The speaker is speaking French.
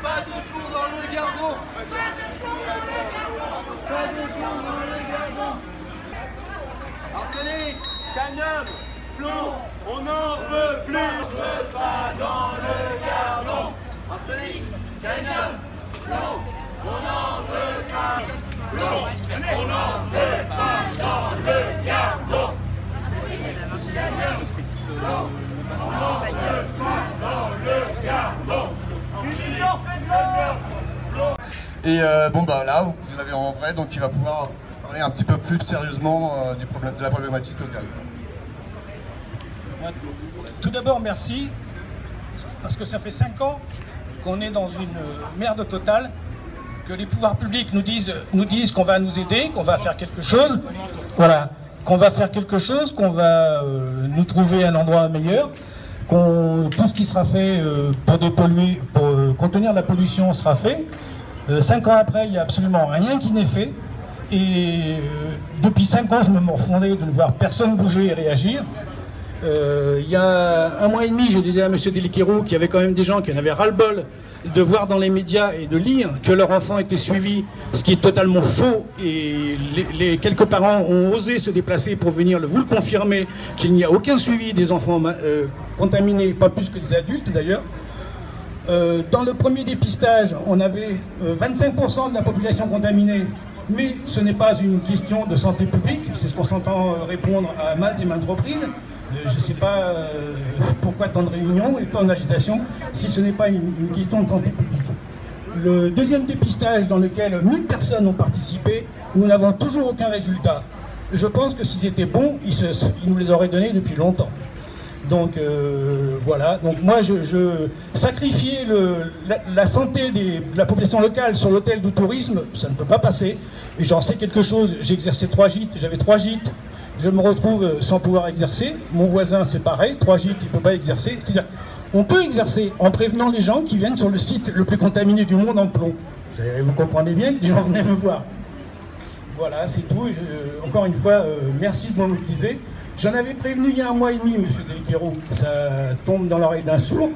Pas de plomb dans le gardon. Pas de plomb dans le gardon. Arsenic, cadmium, plomb, on n'en veut plus. On ne veut pas dans le gardon. Arsenic, cadmium, plomb, on n'en veut pas. Plomb, on n'en veut pas dans le gardon. Arsenic, cadmium, plomb, on n'en veut pas dans le gardon. Et bon bah là, vous l'avez en vrai, donc il va pouvoir parler un petit peu plus sérieusement du problème, de la problématique locale. Tout d'abord, merci, parce que ça fait 5 ans qu'on est dans une merde totale, que les pouvoirs publics nous disent qu'on va nous aider, qu'on va faire quelque chose, voilà, qu'on va faire quelque chose, qu'on va nous trouver un endroit meilleur, tout ce qui sera fait pour contenir la pollution sera fait. 5 ans après, il n'y a absolument rien qui n'est fait. Et depuis 5 ans, je me morfondais de ne voir personne bouger et réagir. Il y a 1 mois et demi, je disais à M. Deliquero qu'il y avait quand même des gens qui en avaient ras-le-bol de voir dans les médias et de lire que leur enfant était suivi, ce qui est totalement faux. Et quelques parents ont osé se déplacer pour venir vous le confirmer, qu'il n'y a aucun suivi des enfants contaminés, pas plus que des adultes d'ailleurs. Dans le premier dépistage, on avait 25% de la population contaminée, mais ce n'est pas une question de santé publique, c'est ce qu'on s'entend répondre à maintes et maintes reprises. Je ne sais pas pourquoi tant de réunions et tant d'agitation si ce n'est pas une question de santé publique. Le deuxième dépistage dans lequel 1000 personnes ont participé, nous n'avons toujours aucun résultat. Je pense que s'ils étaient bons, ils nous les auraient donnés depuis longtemps. Donc voilà, donc moi je sacrifier la santé de la population locale sur l'autel du tourisme, ça ne peut pas passer. Et j'en sais quelque chose, j'ai exercé 3 gîtes, j'avais 3 gîtes, je me retrouve sans pouvoir exercer. Mon voisin c'est pareil, 3 gîtes, il ne peut pas exercer. C'est-à-dire, on peut exercer en prévenant les gens qui viennent sur le site le plus contaminé du monde en plomb. Vous comprenez bien que les gens venaient me voir. Voilà, c'est tout. Encore une fois, merci de me mobiliser. J'en avais prévenu il y a 1 mois et demi, M. Deliquero, ça tombe dans l'oreille d'un sourd.